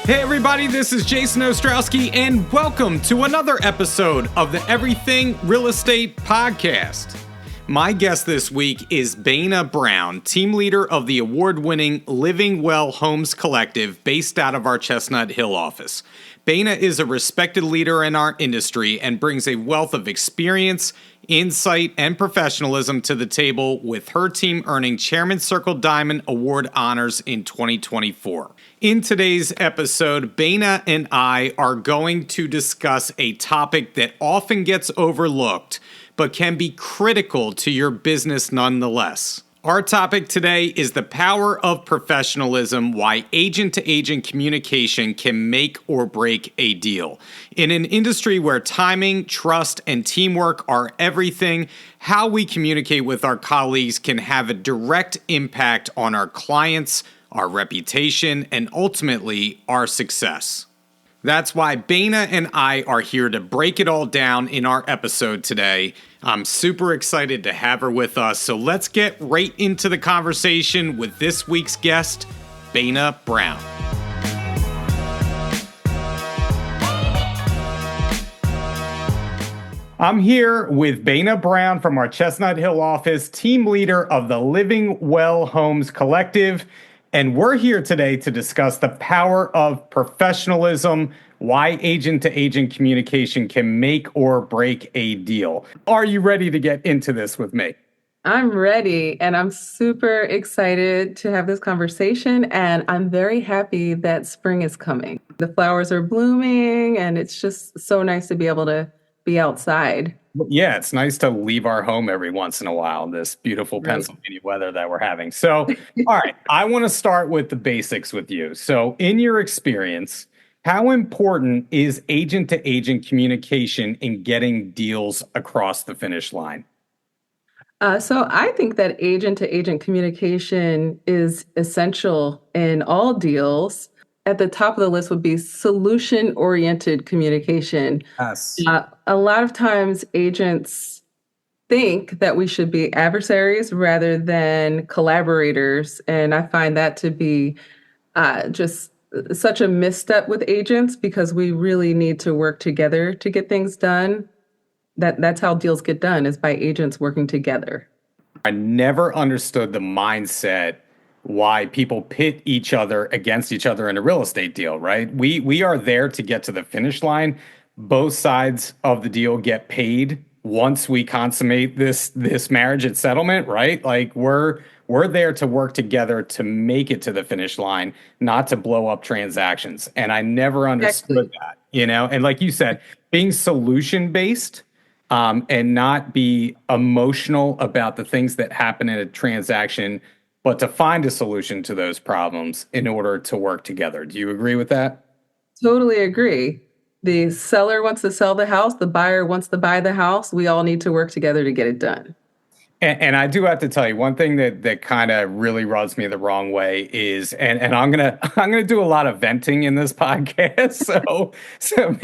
Hey everybody, this is Jason Ostrowski, and welcome to another episode of the Everything Real Estate Podcast. My guest this week is Baiyina Brown, team leader of the award-winning Living Well Homes Collective based out of our Chestnut Hill office. Baiyina is a respected leader in our industry and brings a wealth of experience, insight, and professionalism to the table, with her team earning Chairman Circle Diamond Award honors in 2024. In today's episode, Baiyina and I are going to discuss a topic that often gets overlooked, but can be critical to your business nonetheless. Our topic today is the power of professionalism, why agent-to-agent communication can make or break a deal. In an industry where timing, trust, and teamwork are everything, how we communicate with our colleagues can have a direct impact on our clients, our reputation, and ultimately our success. That's why Baiyina and I are here to break it all down in our episode today. I'm super excited to have her with us, so let's get right into the conversation with this week's guest, Baiyina Brown. I'm here with Baiyina Brown from our Chestnut Hill office, team leader of the Living Well Homes Collective. And we're here today to discuss the power of professionalism, why agent-to-agent communication can make or break a deal. Are you ready to get into this with me? I'm ready, and I'm super excited to have this conversation, and I'm very happy that spring is coming. The flowers are blooming, and it's just so nice to be able to be outside. Yeah, it's nice to leave our home every once in a while, this beautiful Pennsylvania weather that we're having. So, all right, I want to start with the basics with you. So, in your experience, how important is agent-to-agent communication in getting deals across the finish line? So I think that agent-to-agent communication is essential in all deals. At the top of the list would be solution-oriented communication. Yes. A lot of times agents think that we should be adversaries rather than collaborators. And I find that to be just such a misstep with agents, because we really need to work together to get things done. That's how deals get done, is by agents working together. I never understood the mindset why people pit each other against each other in a real estate deal, right? We are there to get to the finish line. Both sides of the deal get paid once we consummate this marriage at settlement, right? Like we're there to work together to make it to the finish line, not to blow up transactions. And I never understood that, and like you said, being solution based and not be emotional about the things that happen in a transaction, but to find a solution to those problems in order to work together. Do you agree with that? Totally agree. The seller wants to sell the house. The buyer wants to buy the house. We all need to work together to get it done. And I do have to tell you, one thing that kind of really rubs me the wrong way is, and I'm gonna do a lot of venting in this podcast. So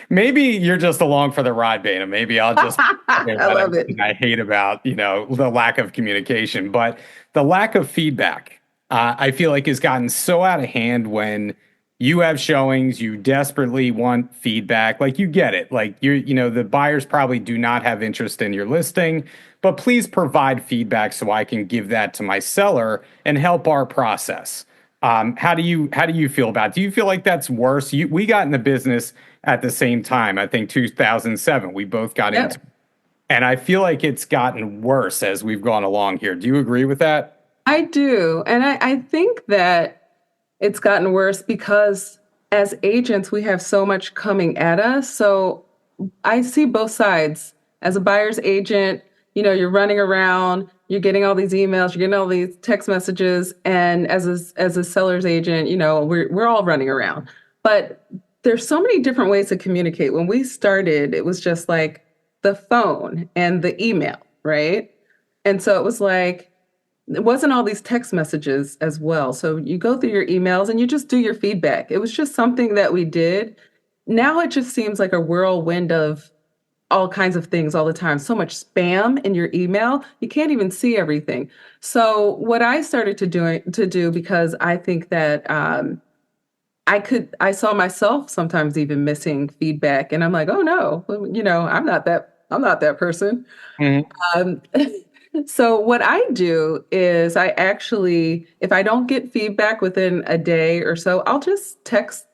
maybe you're just along for the ride, Baiyina. Maybe I'll just I love it. I hate about the lack of communication, but the lack of feedback. I feel like has gotten so out of hand. When you have showings, you desperately want feedback. Like, you get it. Like, the buyers probably do not have interest in your listing, but please provide feedback so I can give that to my seller and help our process. How do you feel about it? Do you feel like that's worse? We got in the business at the same time. I think 2007, we both got into it. And I feel like it's gotten worse as we've gone along here. Do you agree with that? I do. And I think that it's gotten worse because as agents, we have so much coming at us. So I see both sides. As a buyer's agent, you're running around, you're getting all these emails, you're getting all these text messages. And as a seller's agent, we're all running around. But there's so many different ways to communicate. When we started, it was just like the phone and the email, right? And so it was like, it wasn't all these text messages as well. So you go through your emails and you just do your feedback. It was just something that we did. Now it just seems like a whirlwind of all kinds of things all the time. So much spam in your email, you can't even see everything. So what I started to do, because I think that I I saw myself sometimes even missing feedback, and I'm like, oh no, well, I'm not that person. Mhm. Um, so what I do is I actually, if I don't get feedback within a day or so, I'll just text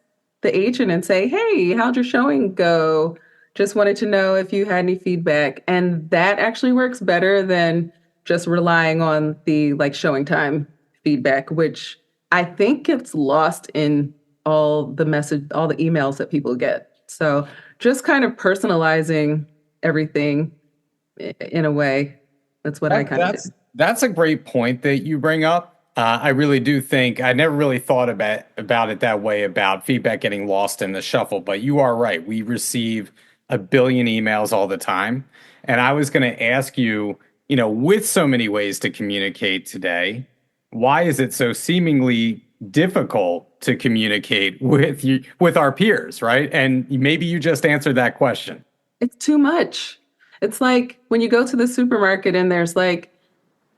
the agent and say, hey, how'd your showing go? Just wanted to know if you had any feedback. And that actually works better than just relying on the like showing time feedback, which I think gets lost in all the emails that people get. So just kind of personalizing everything in a way. That's what I That, kind of do. that's a great point that you bring up. I really do think I never really thought about it that way about feedback getting lost in the shuffle, but you are right. We receive a billion emails all the time. And I was going to ask you, with so many ways to communicate today, why is it so seemingly difficult to communicate with with our peers, right? And maybe you just answered that question. It's too much. It's like when you go to the supermarket and there's like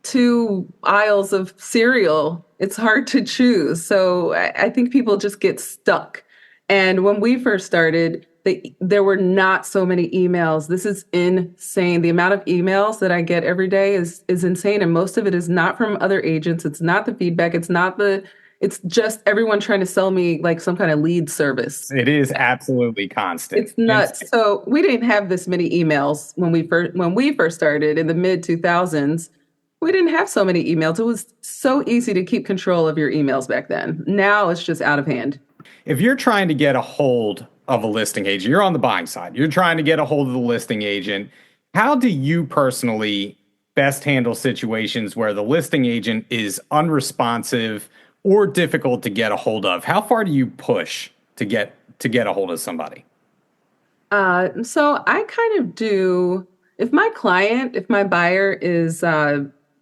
two aisles of cereal, it's hard to choose. So I think people just get stuck. And when we first started, there were not so many emails. This is insane. The amount of emails that I get every day is insane. And most of it is not from other agents. It's not the feedback. It's just everyone trying to sell me like some kind of lead service. It is absolutely constant. It's nuts. So we didn't have this many emails when we first started in the mid 2000s. We didn't have so many emails. It was so easy to keep control of your emails back then. Now it's just out of hand. If you're trying to get a hold of a listing agent, you're on the buying side, you're trying to get a hold of the listing agent. How do you personally best handle situations where the listing agent is unresponsive or difficult to get a hold of? How far do you push to get a hold of somebody? So I kind of do, if my buyer is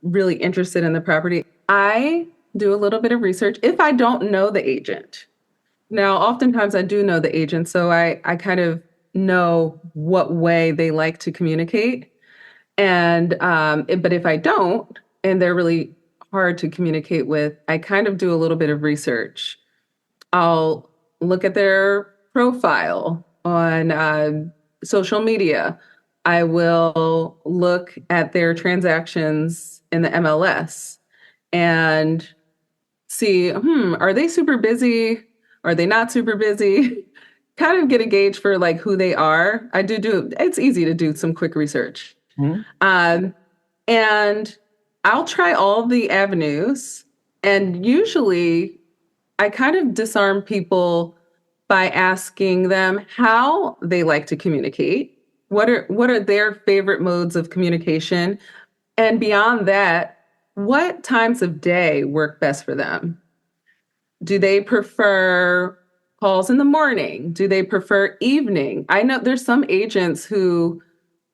really interested in the property, I do a little bit of research if I don't know the agent. Now, oftentimes I do know the agent, so I kind of know what way they like to communicate. But if I don't, and they're really hard to communicate with, I kind of do a little bit of research. I'll look at their profile on social media. I will look at their transactions in the MLS and see, are they super busy? Are they not super busy? Kind of get a gauge for like who they are. It's easy to do some quick research. Mhm. Um, and I'll try all the avenues. And usually I kind of disarm people by asking them how they like to communicate. What are their favorite modes of communication? And beyond that, what times of day work best for them? Do they prefer calls in the morning? Do they prefer evening? I know there's some agents who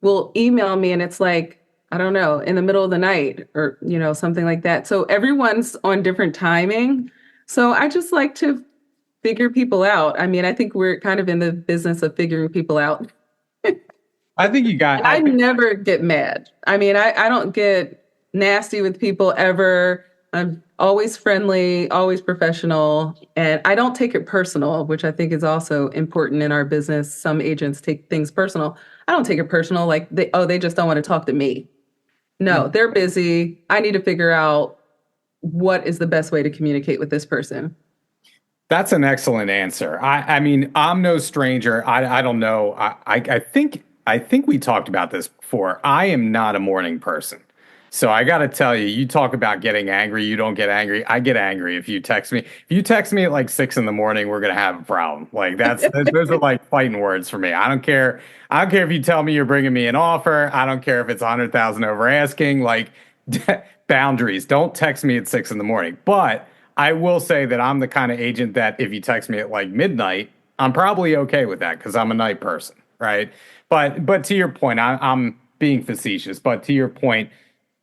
will email me and it's like, I don't know, in the middle of the night or, something like that. So everyone's on different timing. So I just like to figure people out. I mean, I think we're kind of in the business of figuring people out. I think you got. And I never get mad. I mean, I don't get nasty with people ever. I'm always friendly, always professional, and I don't take it personal, which I think is also important in our business. Some agents take things personal. I don't take it personal, like they just don't want to talk to me. No, they're busy. I need to figure out what is the best way to communicate with this person. That's an excellent answer. I mean, I'm no stranger. I don't know. I think we talked about this before. I am not a morning person. So I got to tell you, you talk about getting angry. You don't get angry. I get angry if you text me. If you text me at like 6 in the morning, we're gonna have a problem. Like those are like fighting words for me. I don't care. I don't care if you tell me you're bringing me an offer. I don't care if it's 100,000 over asking. Like boundaries. Don't text me at 6 in the morning. But I will say that I'm the kind of agent that if you text me at like midnight, I'm probably okay with that because I'm a night person, right? But to your point, I'm being facetious. But to your point,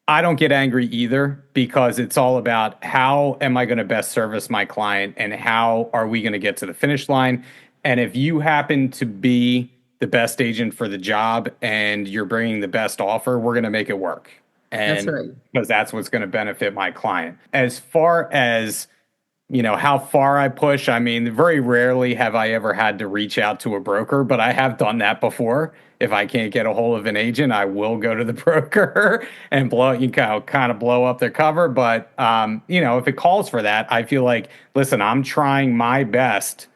I don't get angry either because it's all about how am I going to best service my client and how are we going to get to the finish line. And if you happen to be the best agent for the job and you're bringing the best offer, we're going to make it work. That's And right. because that's what's going to benefit my client. As far as how far I push. I mean, very rarely have I ever had to reach out to a broker, but I have done that before. If I can't get a hold of an agent, I will go to the broker and kind of blow up their cover. But if it calls for that, I feel like, listen, I'm trying my best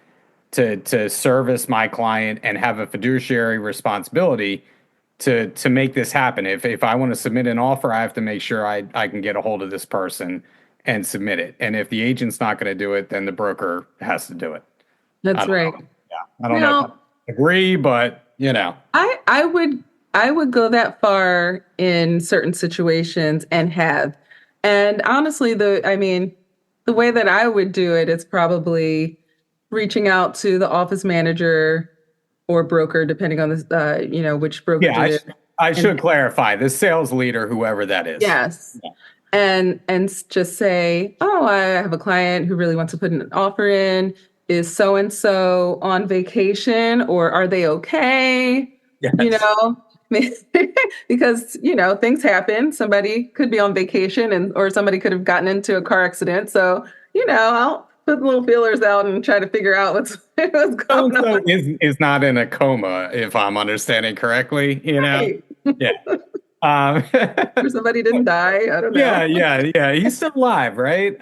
to service my client and have a fiduciary responsibility to make this happen. If I want to submit an offer, I have to make sure I can get a hold of this person and submit it. And if the agent's not going to do it, then the broker has to do it. I That's don't right. know. Yeah, I don't know if Now, I agree, but I would go that far in certain situations and have. And honestly, the way that I would do it is probably reaching out to the office manager or broker, depending on which brokerage yeah, it is. I And should clarify the sales leader, whoever that is. yes, and just say, "Oh, I have a client who really wants to put an offer in. Is so and so on vacation, or are they okay?" You Yes. know, because things happen. Somebody could be on vacation, or somebody could have gotten into a car accident. So I'll put little feelers out and try to figure out what's So going and so on. is not in a coma, if I'm understanding correctly. Right. Yeah. Um, Or somebody didn't die. I don't Yeah, know. yeah, yeah. He's still alive, right?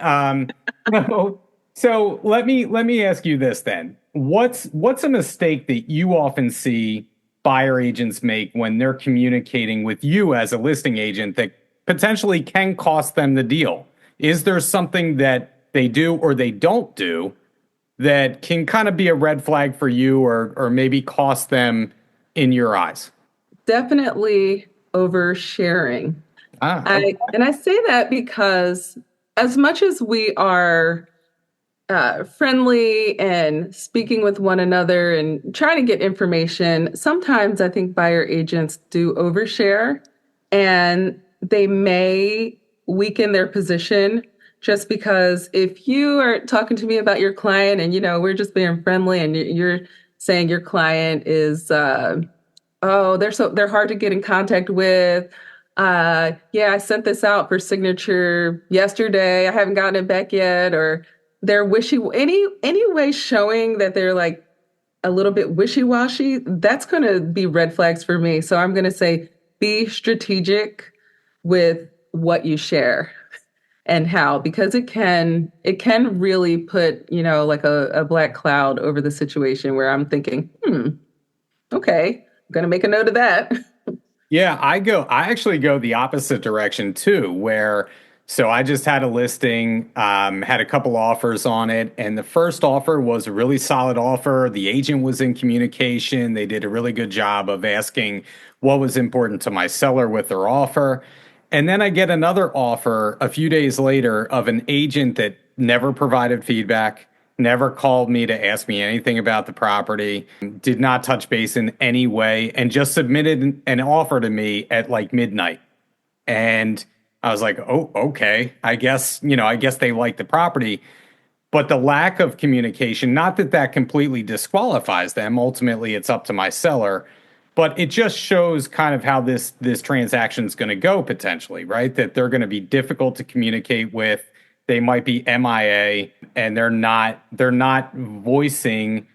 So, so let me ask you this then. What's a mistake that you often see buyer agents make when they're communicating with you as a listing agent that potentially can cost them the deal? Is there something that they do or they don't do that can kind of be a red flag for you or maybe cost them in your eyes? Definitely oversharing. Ah, I okay. and I say that because as much as we are friendly and speaking with one another and trying to get information, sometimes I think buyer agents do overshare and they may weaken their position just because if you are talking to me about your client and we're just being friendly and you're saying your client is oh, they're hard to get in contact with. Yeah, I sent this out for signature yesterday. I haven't gotten it back yet, or they're wishy any way showing that they're like a little bit wishy-washy, that's going to be red flags for me. So I'm going to say be strategic with what you share and how, because it can really put, like a black cloud over the situation where I'm thinking, okay, I'm going to make a note of that. Yeah, I actually go the opposite direction too, where so I just had a listing, had a couple offers on it, and the first offer was a really solid offer. The agent was in communication. They did a really good job of asking what was important to my seller with their offer. And then I get another offer a few days later of an agent that never provided feedback, never called me to ask me anything about the property, did not touch base in any way, and just submitted an offer to me at like midnight. And I was like, oh, okay. I guess they like the property. But the lack of communication, not that that completely disqualifies them. Ultimately, it's up to my seller, but it just shows kind of how this transaction is going to go potentially, right? That they're going to be difficult to communicate with. They might be MIA, and they're not voicing,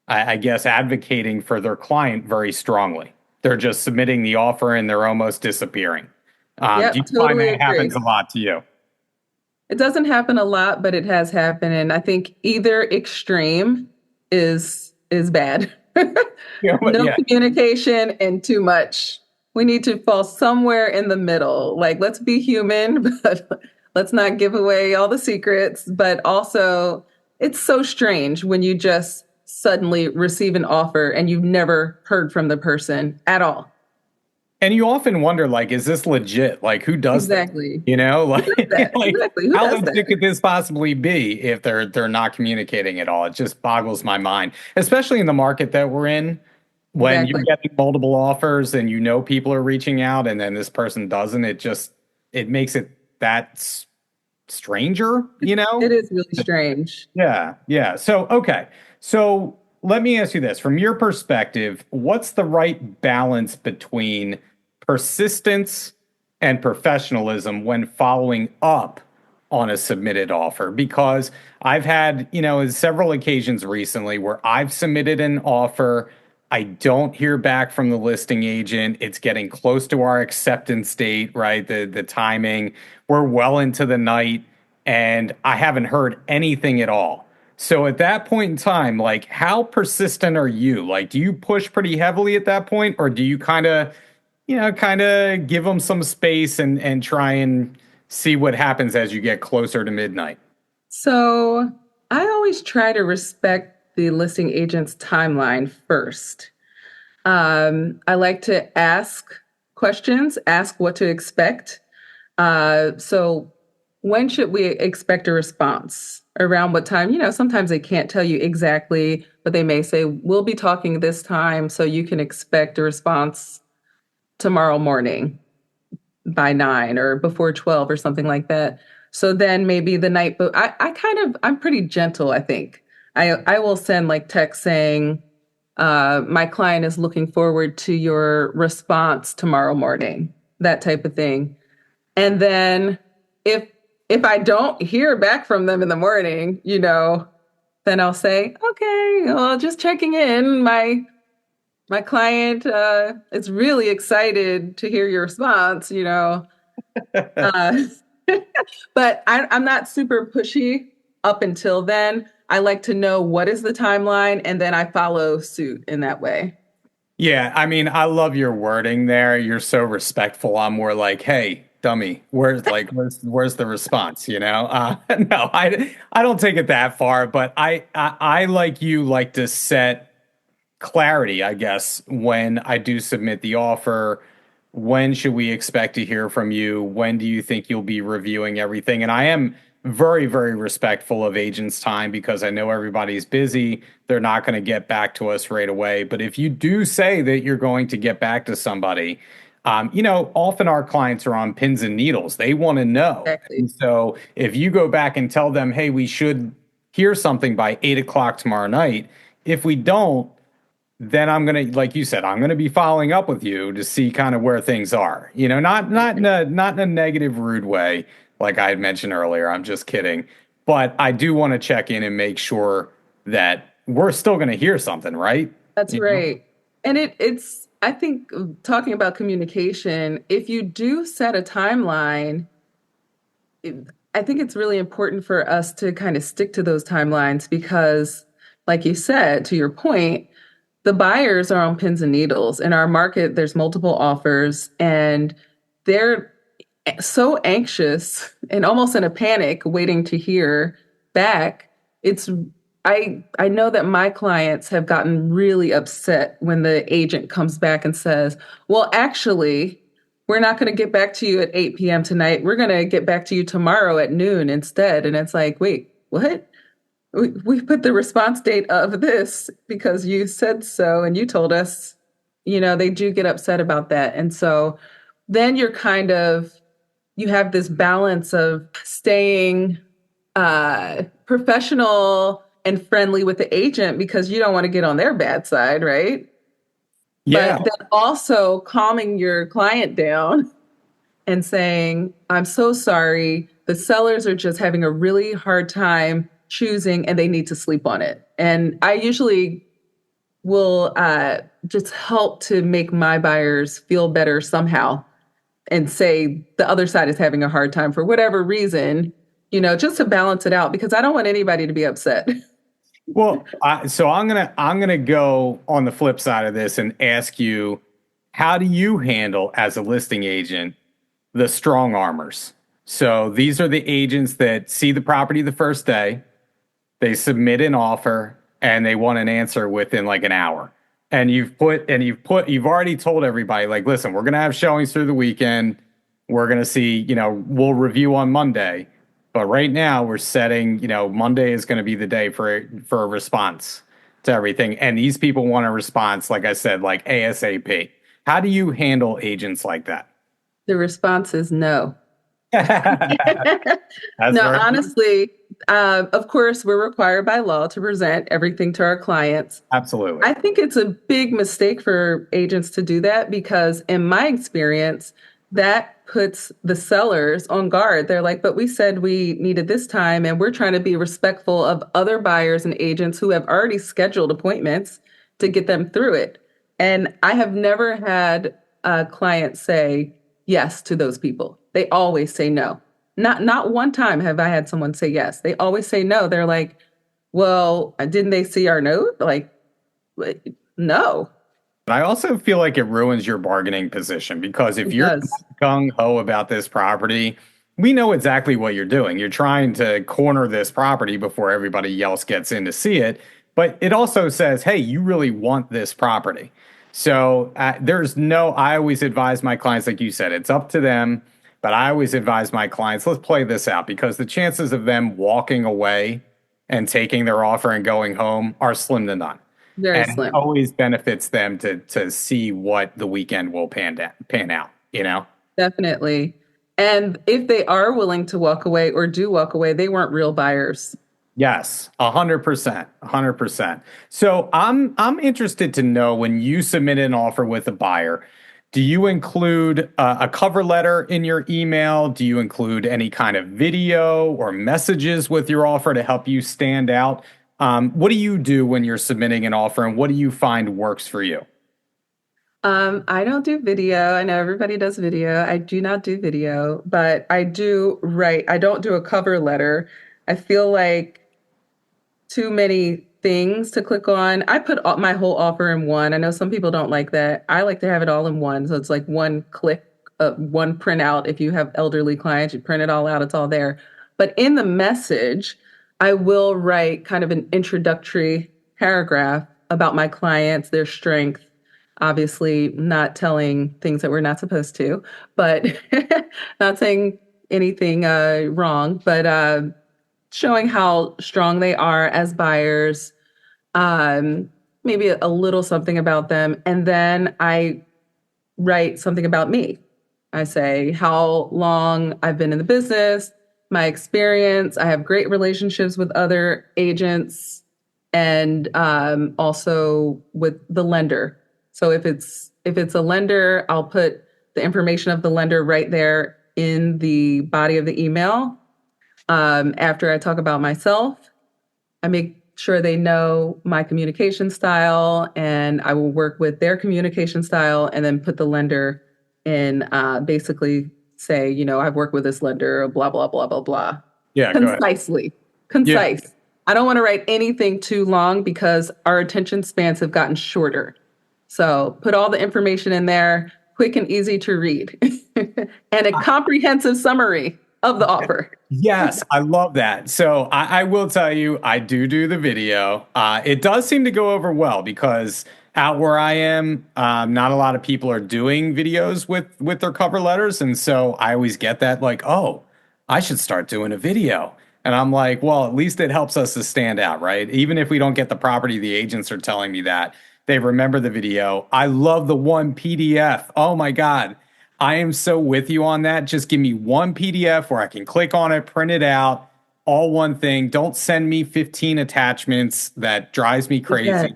I guess, advocating for their client very strongly. They're just submitting the offer and they're almost disappearing. Do you Yep, find totally that happens agree. a lot to you? It doesn't happen a lot, but it has happened, and I think either extreme is bad. Yeah, but No yeah. communication and too much. We need to fall somewhere in the middle. Like, let's be human, but let's not give away all the secrets. But also, it's so strange when you just suddenly receive an offer and you've never heard from the person at all. And you often wonder, like, is this legit? Like, who does this? Exactly. Like, Who does that? like, Exactly. Who how does legit that? could this possibly be if they're not communicating at all? It just boggles my mind, especially in the market that we're in, when you're Exactly. getting multiple offers and people are reaching out, and then this person doesn't. It makes it that stranger, you It know? is really strange. Yeah, yeah. So, okay. So let me ask you this. From your perspective, what's the right balance between persistence and professionalism when following up on a submitted offer? Because I've had, several occasions recently where I've submitted an offer. I don't hear back from the listing agent. It's getting close to our acceptance date, right? The timing. We're well into the night and I haven't heard anything at all. So at that point in time, like how persistent are you? Like, do you push pretty heavily at that point, or do you kind of give them some space and try and see what happens as you get closer to midnight? So I always try to respect the listing agent's timeline first. I like to ask questions, ask what to expect. So when should we expect a response? Around what time? Sometimes they can't tell you exactly, but they may say, we'll be talking this time, so you can expect a response tomorrow morning by 9 or before 12 or something like that. So then maybe the night, but I'm pretty gentle, I think. I will send like text saying, my client is looking forward to your response tomorrow morning, that type of thing. And then if if I don't hear back from them in the morning, then I'll say, okay, well, just checking in. My client is really excited to hear your response. Uh, but I'm not super pushy up until then. I like to know what is the timeline, and then I follow suit in that way. Yeah, I mean, I love your wording there. You're so respectful. I'm more like, "Hey, dummy, where's the response?" No, I don't take it that far, but I like you like to set clarity, I guess, when I do submit the offer. When should we expect to hear from you? When do you think you'll be reviewing everything? And I am very, very respectful of agents' time because I know everybody's busy. They're not going to get back to us right away. But if you do say that you're going to get back to somebody, often our clients are on pins and needles. They want to know. Exactly. And so if you go back and tell them, hey, we should hear something by 8 o'clock tomorrow night, if we don't, then I'm gonna, like you said, I'm gonna be following up with you to see kind of where things are. Not in a negative, rude way, like I had mentioned earlier. I'm just kidding, but I do want to check in and make sure that we're still gonna hear something, right? That's You know? right. And I think talking about communication, if you do set a timeline, I think it's really important for us to kind of stick to those timelines because, like you said, to your point, the buyers are on pins and needles. In our market, there's multiple offers, and they're so anxious and almost in a panic waiting to hear back. It's I know that my clients have gotten really upset when the agent comes back and says, "Well, actually, we're not going to get back to you at 8 p.m. tonight. We're going to get back to you tomorrow at noon instead." And it's like, "Wait, what? We put the response date of this because you said so and you told us." They do get upset about that. And so then you have this balance of staying professional and friendly with the agent because you don't want to get on their bad side, right? Yeah. But then also calming your client down and saying, I'm so sorry. The sellers are just having a really hard time choosing and they need to sleep on it. And I usually will just help to make my buyers feel better somehow and say the other side is having a hard time for whatever reason, just to balance it out because I don't want anybody to be upset. Well, so I'm gonna go on the flip side of this and ask you, how do you handle as a listing agent the strong armors? So these are the agents that see the property the first day, they submit an offer, and they want an answer within like an hour. And you've already told everybody, like, listen, we're gonna have showings through the weekend. We're gonna see, we'll review on Monday. But right now we're setting, Monday is going to be the day for a response to everything. And these people want a response, like I said, like ASAP. How do you handle agents like that? The response is no. That's No, very honestly, of course, we're required by law to present everything to our clients. absolutely. I think it's a big mistake for agents to do that because, in my experience, that puts the sellers on guard. They're like, but we said we needed this time, and we're trying to be respectful of other buyers and agents who have already scheduled appointments to get them through it. And I have never had a client say yes to those people. They always say no. Not one time have I had someone say yes. They always say no. They're like, well, didn't they see our note? Like, no, But I also feel like it ruins your bargaining position because if it you're does. gung ho about this property, we know exactly what you're doing. You're trying to corner this property before everybody else gets in to see it. But it also says, hey, you really want this property. So I always advise my clients, like you said, it's up to them. But I always advise my clients, let's play this out because the chances of them walking away and taking their offer and going home are slim to none. Very And it slim. always benefits them to see what the weekend will pan out, you know? Definitely. And if they are willing to walk away or do walk away, they weren't real buyers. Yes, 100%, 100%. So I'm interested to know when you submit an offer with a buyer, do you include a cover letter in your email? Do you include any kind of video or messages with your offer to help you stand out? What do you do when you're submitting an offer, and what do you find works for you? I don't do video. I know everybody does video. I do not do video, but I do write. I don't do a cover letter. I feel like too many things to click on. I put my whole offer in one. I know some people don't like that. I like to have it all in one. So it's like one click, one printout. If you have elderly clients, you print it all out, it's all there. But in the message, I will write kind of an introductory paragraph about my clients, their strength. Obviously, not telling things that we're not supposed to, but not saying anything wrong, but showing how strong they are as buyers, maybe a little something about them. And then I write something about me. I say how long I've been in the business, my experience. I have great relationships with other agents and also with the lender. So if it's a lender, I'll put the information of the lender right there in the body of the email. After I talk about myself, I make sure they know my communication style and I will work with their communication style and then put the lender in, basically say, I've worked with this lender, blah, blah, blah, blah, blah. Yeah, go ahead. Concisely, Yeah. concise. I don't want to write anything too long because our attention spans have gotten shorter. So put all the information in there, quick and easy to read, and a comprehensive summary of the offer. Yes, I love that. So I will tell you, I do the video. It does seem to go over well because out where I am, not a lot of people are doing videos with their cover letters, and so I always get that like, oh, I should start doing a video. And I'm like, well, at least it helps us to stand out, right? Even if we don't get the property, the agents are telling me that they remember the video. I love the one PDF. Oh my God. I am so with you on that. Just give me one PDF where I can click on it, print it out, all one thing. Don't send me 15 attachments. That drives me Yeah. crazy.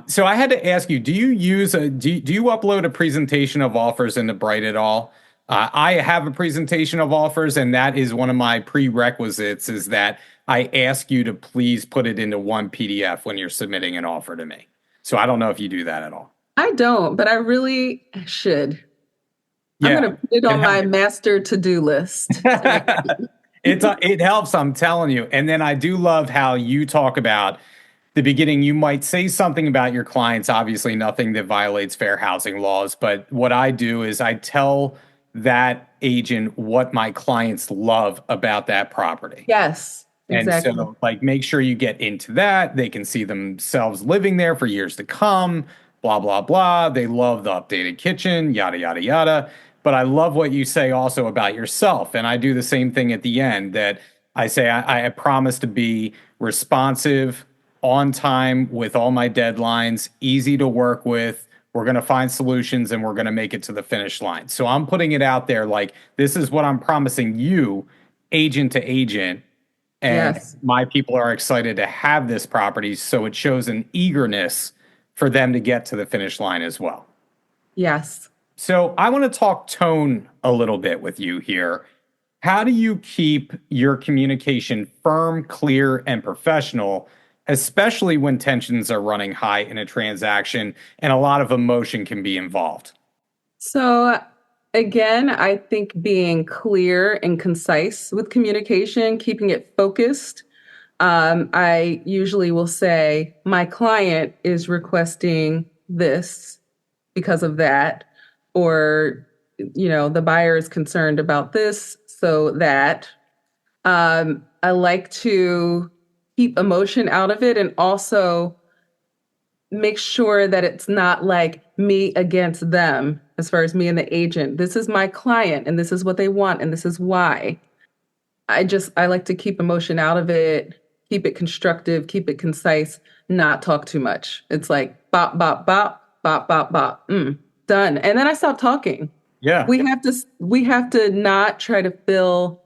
So I had to ask you, do you upload a presentation of offers into Bright at all? I have a presentation of offers, and that is one of my prerequisites is that I ask you to please put it into one PDF when you're submitting an offer to me. So I don't know if you do that at all. I don't, but I really should. I'm Yeah. going to put it on my master to-do list. It helps, I'm telling you. And then I do love how you talk about the beginning. You might say something about your clients, obviously nothing that violates fair housing laws. But what I do is I tell that agent what my clients love about that property. Yes, And exactly. so, like, make sure you get into that. They can see themselves living there for years to come, blah, blah, blah. They love the updated kitchen, yada, yada, yada. But I love what you say also about yourself. And I do the same thing at the end that I say, I promise to be responsive, on time with all my deadlines, easy to work with. We're going to find solutions and we're going to make it to the finish line. So I'm putting it out there like, this is what I'm promising you, agent to agent, and Yes, my people are excited to have this property. So it shows an eagerness for them to get to the finish line as well. yes. So I want to talk tone a little bit with you here. How do you keep your communication firm, clear, and professional, especially when tensions are running high in a transaction and a lot of emotion can be involved? So, again, I think being clear and concise with communication, keeping it focused. I usually will say, my client is requesting this because of that, or, the buyer is concerned about this, so that. I like to keep emotion out of it and also make sure that it's not like me against them as far as me and the agent. This is my client and this is what they want and this is why. I like to keep emotion out of it, keep it constructive, keep it concise, not talk too much. It's like bop bop bop bop bop bop. Done. And then I stop talking. Yeah. We have to not try to fill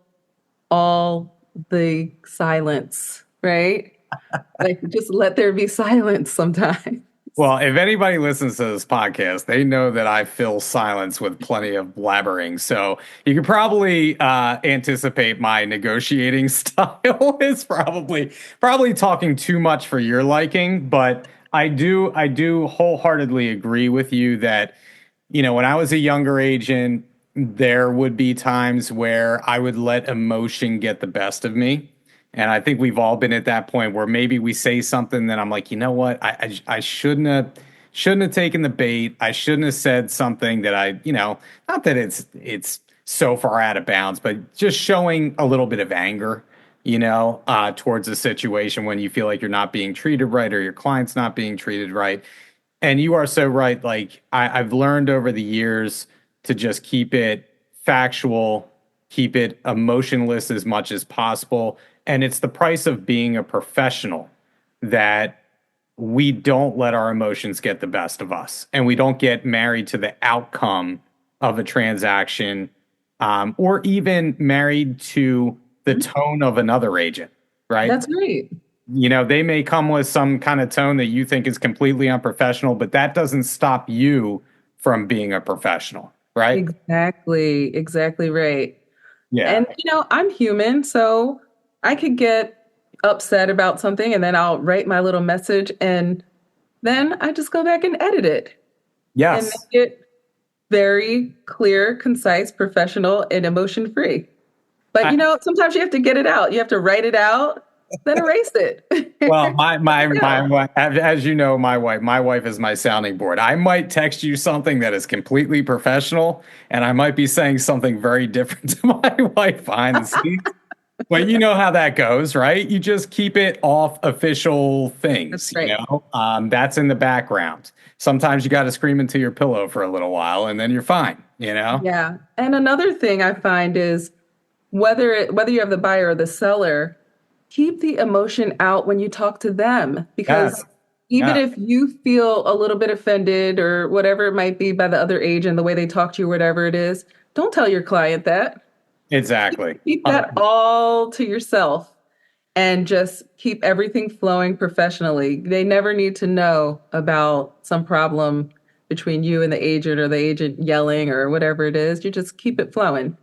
all the silence, right? Like just let there be silence sometimes. Well, if anybody listens to this podcast, they know that I fill silence with plenty of blabbering. So you can probably anticipate my negotiating style is probably talking too much for your liking. But I do wholeheartedly agree with you that when I was a younger agent, there would be times where I would let emotion get the best of me. And I think we've all been at that point where maybe we say something that I'm like, you know what, I shouldn't have taken the bait. I shouldn't have said something that not that it's so far out of bounds, but just showing a little bit of anger, towards a situation when you feel like you're not being treated right or your client's not being treated right. And you are so right. Like I've learned over the years to just keep it factual, keep it emotionless as much as possible. And it's the price of being a professional that we don't let our emotions get the best of us and we don't get married to the outcome of a transaction, or even married to the tone of another agent, right? That's great. They may come with some kind of tone that you think is completely unprofessional, but that doesn't stop you from being a professional, right? Exactly. Exactly right. Yeah. And I'm human, so I could get upset about something and then I'll write my little message and then I just go back and edit it and Yes. make it very clear, concise, professional, and emotion free. But I, sometimes you have to get it out. You have to write it out, then erase it. well, my Yeah, wife, as you know, my wife is my sounding board. I might text you something that is completely professional, and I might be saying something very different to my wife behind the scenes. But you know how that goes, right? You just keep it off official that's things, right. that's in the background. Sometimes you got to scream into your pillow for a little while, and then you're fine. Yeah. And another thing I find is whether you have the buyer or the seller, keep the emotion out when you talk to them Yes. because even Yeah. if you feel a little bit offended or whatever it might be by the other agent, the way they talk to you, whatever it is, don't tell your client that. Exactly. Keep that all to yourself and just keep everything flowing professionally. They never need to know about some problem between you and the agent or the agent yelling or whatever it is. You just keep it flowing.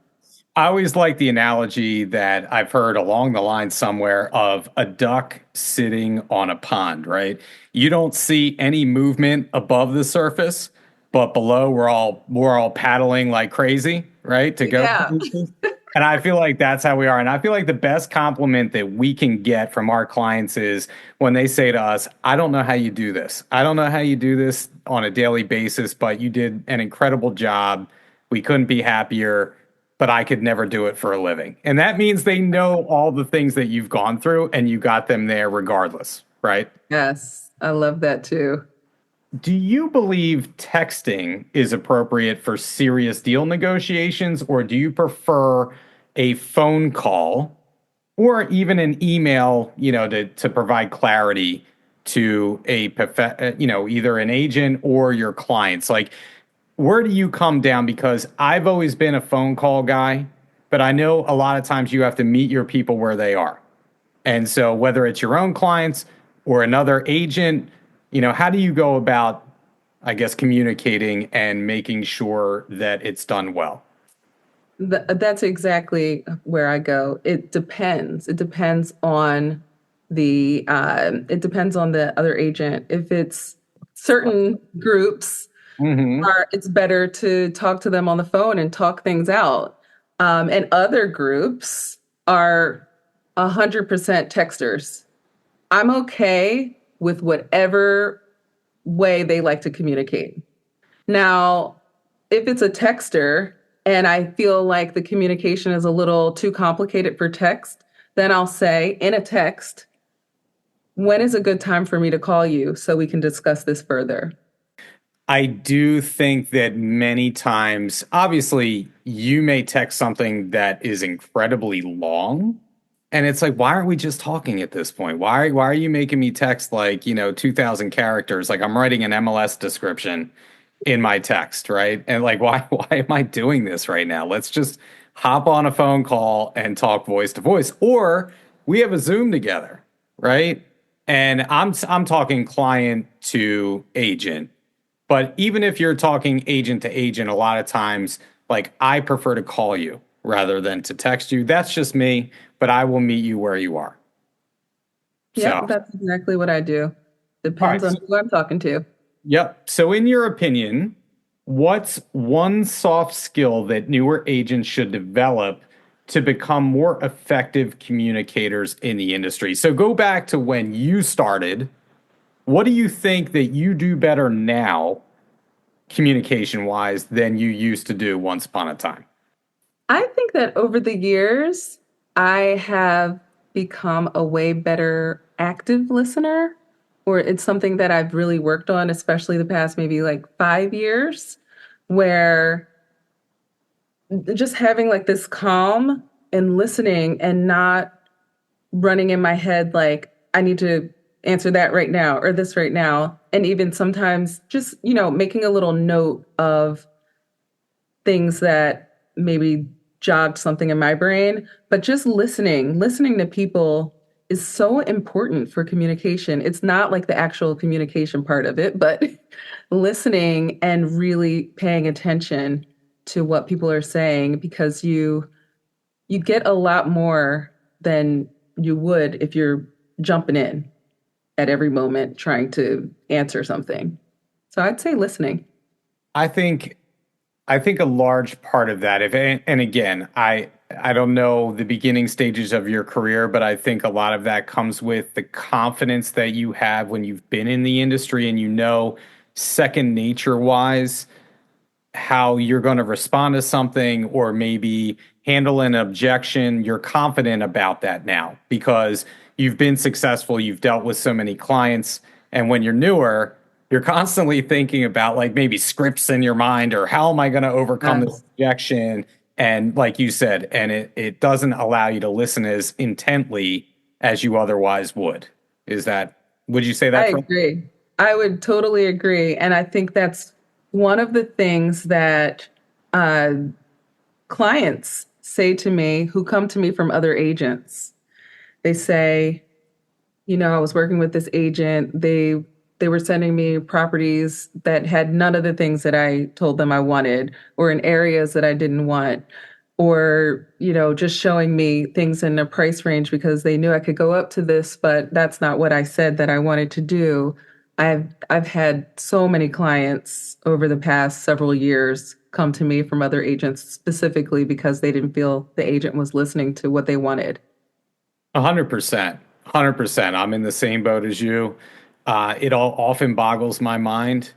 I always like the analogy that I've heard along the line somewhere of a duck sitting on a pond, right? You don't see any movement above the surface, but below we're all paddling like crazy, right? To go Yeah. places. And I feel like that's how we are. And I feel like the best compliment that we can get from our clients is when they say to us, I don't know how you do this. I don't know how you do this on a daily basis, but you did an incredible job. We couldn't be happier, but I could never do it for a living. And that means they know all the things that you've gone through and you got them there regardless, right? Yes. I love that too. Do you believe texting is appropriate for serious deal negotiations, or do you prefer a phone call or even an email, to provide clarity to either an agent or your clients? Like, where do you come down? Because I've always been a phone call guy, but I know a lot of times you have to meet your people where they are. And so whether it's your own clients or another agent, how do you go about I guess, communicating and making sure that it's done well? That's exactly where I go. It depends. It depends on the other agent. If it's certain groups Hmm. are, it's better to talk to them on the phone and talk things out. And other groups are 100% texters. I'm okay with whatever way they like to communicate. Now, if it's a texter and I feel like the communication is a little too complicated for text, then I'll say in a text, when is a good time for me to call you so we can discuss this further? I do think that many times, obviously, you may text something that is incredibly long. And it's like, why aren't we just talking at this point? Why are you making me text like, 2,000 characters? Like I'm writing an MLS description in my text, right? And like, why am I doing this right now? Let's just hop on a phone call and talk voice to voice. Or we have a Zoom together, right? And I'm talking client to agent. But even if you're talking agent to agent, a lot of times, like I prefer to call you rather than to text you. That's just me, but I will meet you where you are. Yep, So, that's exactly what I do. all Depends right. on who I'm talking to. Yep. So, in your opinion, what's one soft skill that newer agents should develop to become more effective communicators in the industry? So, go back to when you started. What do you think that you do better now, communication wise, than you used to do once upon a time? I think that over the years, I have become a way better active listener, or it's something that I've really worked on, especially the past maybe like 5 years, where just having like this calm and listening and not running in my head like I need to answer that right now or this right now. And even sometimes just, making a little note of things that maybe jogged something in my brain, but just listening to people is so important for communication. It's not like the actual communication part of it, but listening and really paying attention to what people are saying because you get a lot more than you would if you're jumping in at every moment trying to answer something. So I'd say listening. I think I think a large part of that, if and again, I don't know the beginning stages of your career, but I think a lot of that comes with the confidence that you have when you've been in the industry and second nature wise how you're going to respond to something or maybe handle an objection. You're confident about that now because you've been successful, you've dealt with so many clients, and when you're newer, you're constantly thinking about like maybe scripts in your mind or how am I going to overcome this Yes, objection? And like you said, and it doesn't allow you to listen as intently as you otherwise would. Is that, would you say I that for? agree. I would totally agree. And I think that's one of the things that uh, clients say to me who come to me from other agents. They say, I was working with this agent. They were sending me properties that had none of the things that I told them I wanted, or in areas that I didn't want, or just showing me things in a price range because they knew I could go up to this, but that's not what I said that I wanted to do. I've had so many clients over the past several years come to me from other agents specifically because they didn't feel the agent was listening to what they wanted. 100%. 100%. I'm in the same boat as you. It all often boggles my mind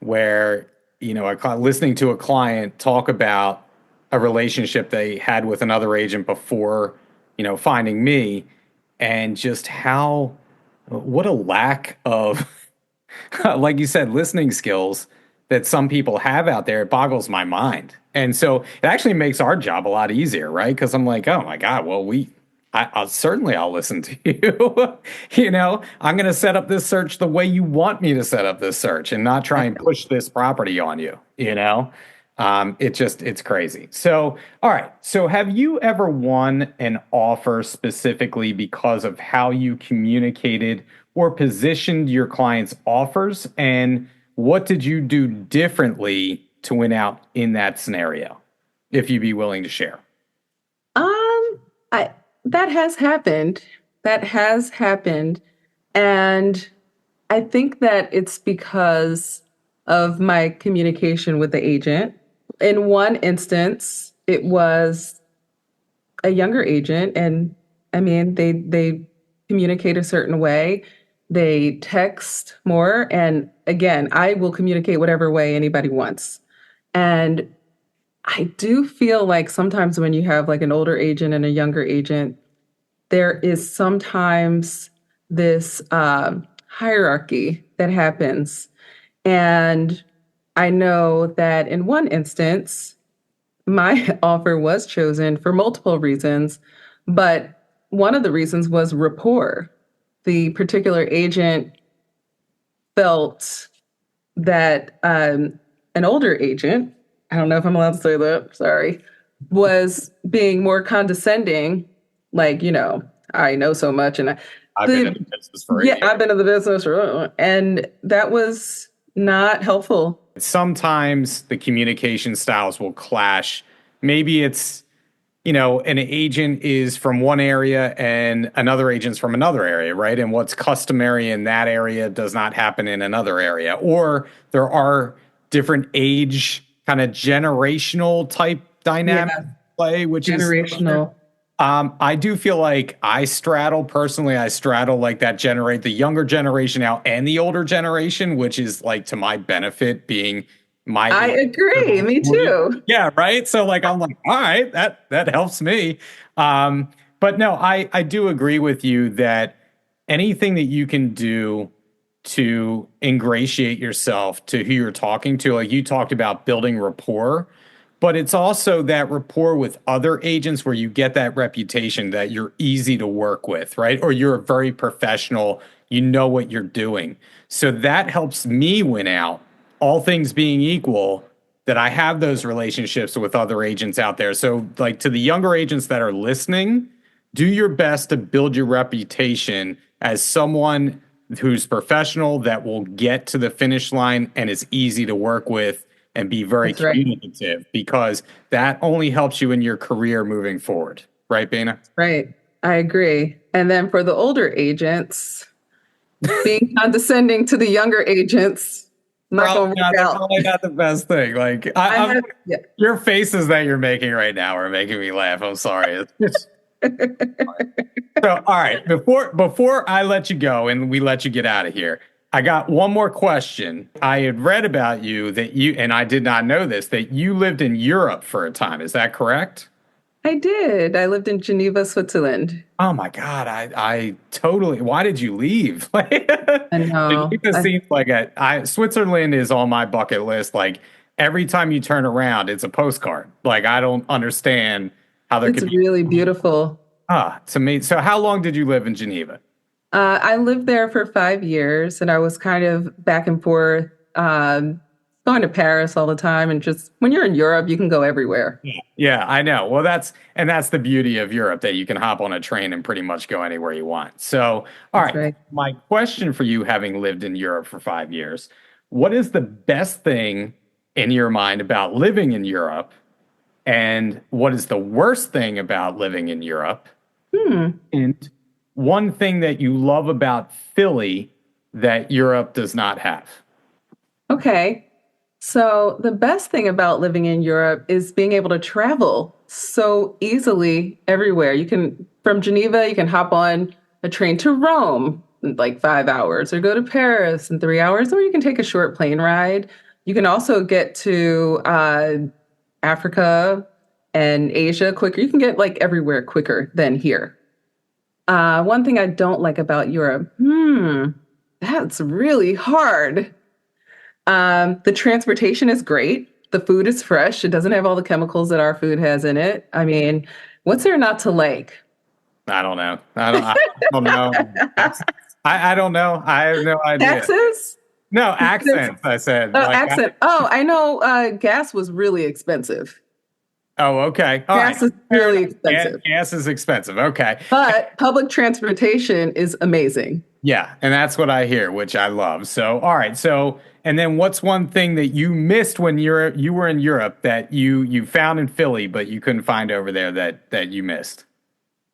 where, listening to a client talk about a relationship they had with another agent before, finding me and just what a lack of, like you said, listening skills that some people have out there. It boggles my mind. And so it actually makes our job a lot easier, right? Because I'm like, oh my God, well, I'll listen to you. I'm going to set up this search the way you want me to set up this search and not try and push this property on you, it's crazy. So, all right. So have you ever won an offer specifically because of how you communicated or positioned your clients' offers? And what did you do differently to win out in that scenario? If you'd be willing to share. I that has happened. That has happened. And I think that it's because of my communication with the agent. In one instance, it was a younger agent, and I mean, they communicate a certain way. They text more, and again, I will communicate whatever way anybody wants. And I do feel like sometimes when you have like an older agent and a younger agent, there is sometimes this hierarchy that happens. And I know that in one instance, my offer was chosen for multiple reasons, but one of the reasons was rapport. The particular agent felt that an older agent, I don't know if I'm allowed to say that, sorry, was being more condescending, like, I know so much. And I've been in the business for a year. I've been in the business and that was not helpful. Sometimes the communication styles will clash. Maybe it's, an agent is from one area and another agent's from another area, right? And what's customary in that area does not happen in another area. Or there are different age, kind of generational type dynamics play, which generational. I do feel like I straddle like the younger generation now and the older generation, which is like to my benefit being I agree. Me too. Yeah. Right. So like, I'm like, all right, that helps me. But no, I do agree with you that anything that you can do to ingratiate yourself to who you're talking to, like you talked about building rapport, but it's also that rapport with other agents where you get that reputation that you're easy to work with, right? Or you're very professional, you know what you're doing. So that helps me win out, all things being equal, that I have those relationships with other agents out there. So like to the younger agents that are listening, do your best to build your reputation as someone who's professional, that will get to the finish line and is easy to work with and be very communicative, because that only helps you in your career moving forward. Right, Baiyina? Right. I agree. And then for the older agents, being condescending to the younger agents, probably not the best thing. Like your faces that you're making right now are making me laugh. I'm sorry. So, all right, before I let you go and we let you get out of here, I got one more question. I had read about you and I did not know this, that you lived in Europe for a time. Is that correct? I did. I lived in Geneva, Switzerland. Oh my God. I totally, why did you leave? I know. Geneva seems like Switzerland is on my bucket list. Like every time you turn around, it's a postcard. Like I don't understand how there could be. It's really beautiful. It's amazing. So how long did you live in Geneva? I lived there for 5 years, and I was kind of back and forth, going to Paris all the time. And just when you're in Europe, you can go everywhere. Yeah, I know. Well, that's the beauty of Europe, that you can hop on a train and pretty much go anywhere you want. So, all right. My question for you, having lived in Europe for 5 years, what is the best thing in your mind about living in Europe? And what is the worst thing about living in Europe? And one thing that you love about Philly that Europe does not have? Okay. So the best thing about living in Europe is being able to travel so easily everywhere. From Geneva, you can hop on a train to Rome in like 5 hours, or go to Paris in 3 hours, or you can take a short plane ride. You can also get to Africa and Asia quicker. You can get like everywhere quicker than here. One thing I don't like about Europe, that's really hard. The transportation is great. The food is fresh. It doesn't have all the chemicals that our food has in it. I mean, what's there not to like? I don't know. I don't know. I don't know. I have no idea. Taxes? No, accents, I said. Oh, accent. I know gas was really expensive. Oh, okay. Gas is really expensive. Gas is expensive. Okay. But public transportation is amazing. Yeah, and that's what I hear, which I love. So, all right. So, and then what's one thing that you missed when you were in Europe that you found in Philly, but you couldn't find over there that you missed?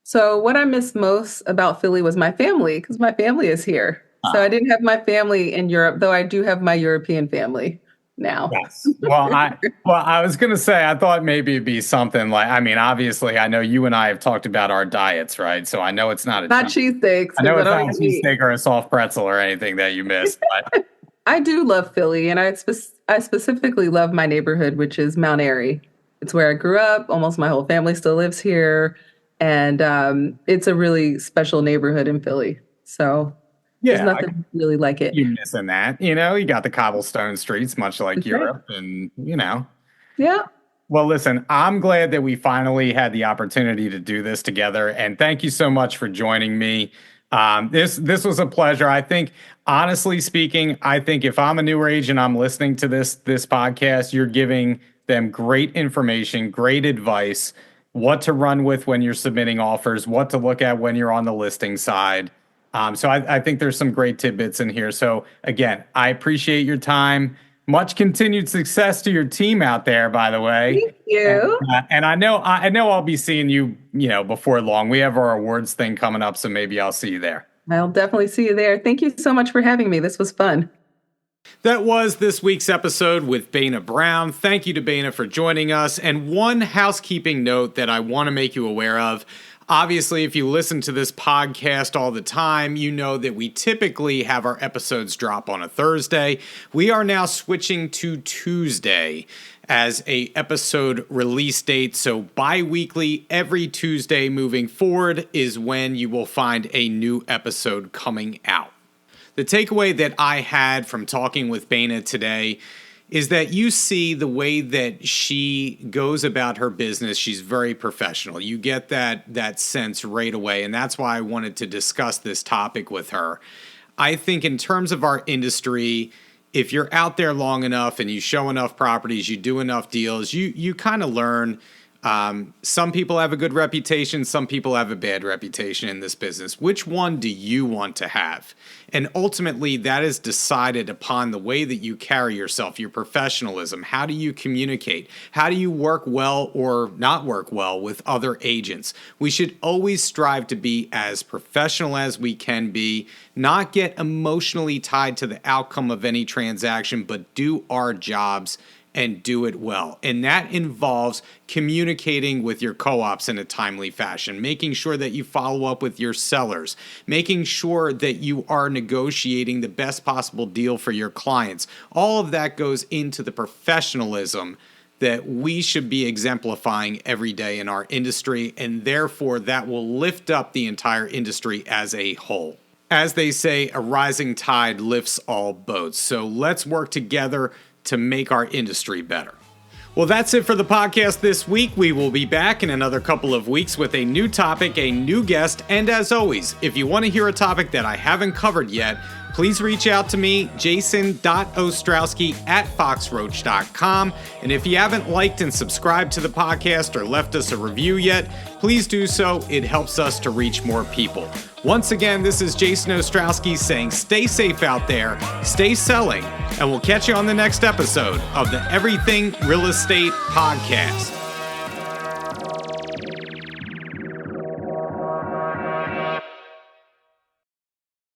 So what I missed most about Philly was my family, because my family is here. So I Ah, didn't have my family in Europe, though I do have my European family now. yes. Well, I was gonna say I thought maybe it'd be something like, I mean, obviously I know you and I have talked about our diets, right? So Not cheesesteaks, I know because I it's don't not a eat meat. cheesesteak or a soft pretzel or anything that you missed, but I do love Philly, and I specifically love my neighborhood, which is Mount Airy. It's where I grew up. Almost my whole family still lives here, and it's a really special neighborhood in Philly. So there's yeah, nothing really like it. you missing that. You got the cobblestone streets, much like That's right. Europe, and. Yeah. Well, listen, I'm glad that we finally had the opportunity to do this together, and thank you so much for joining me. This was a pleasure. I think, honestly speaking, I think if I'm a newer agent, I'm listening to this podcast, you're giving them great information, great advice, what to run with when you're submitting offers, what to look at when you're on the listing side. So I think there's some great tidbits in here. So again, I appreciate your time. Much continued success to your team out there, by the way. Thank And, you. and I know I'll be seeing you, before long. We have our awards thing coming up, so maybe I'll see you there. I'll definitely see you there. Thank you so much for having me. This was fun. That was this week's episode with Baiyina Brown. Thank you to Baiyina for joining us. And one housekeeping note that I want to make you aware of. Obviously, if you listen to this podcast all the time, you know that we typically have our episodes drop on a Thursday. We are now switching to Tuesday as a episode release date. So bi-weekly, every Tuesday moving forward is when you will find a new episode coming out. The takeaway that I had from talking with Baiyina today is that you see the way that she goes about her business. She's very professional. You get that sense right away, and that's why I wanted to discuss this topic with her. I think in terms of our industry, if you're out there long enough and you show enough properties, you do enough deals, you kind of learn. Some people have a good reputation. Some people have a bad reputation in this business. Which one do you want to have? And ultimately, that is decided upon the way that you carry yourself, your professionalism. How do you communicate? How do you work well or not work well with other agents? We should always strive to be as professional as we can be, not get emotionally tied to the outcome of any transaction, but do our jobs and do it well. And that involves communicating with your co-ops in a timely fashion, making sure that you follow up with your sellers, making sure that you are negotiating the best possible deal for your clients. All of that goes into the professionalism that we should be exemplifying every day in our industry, and therefore that will lift up the entire industry as a whole. As they say, a rising tide lifts all boats. So let's work together to make our industry better. Well, that's it for the podcast this week. We will be back in another couple of weeks with a new topic, a new guest, and as always, if you want to hear a topic that I haven't covered yet, please reach out to me, jason.ostrowski@foxroach.com. And if you haven't liked and subscribed to the podcast or left us a review yet, please do so. It helps us to reach more people. Once again, this is Jason Ostrowski saying stay safe out there, stay selling, and we'll catch you on the next episode of the Everything Real Estate Podcast.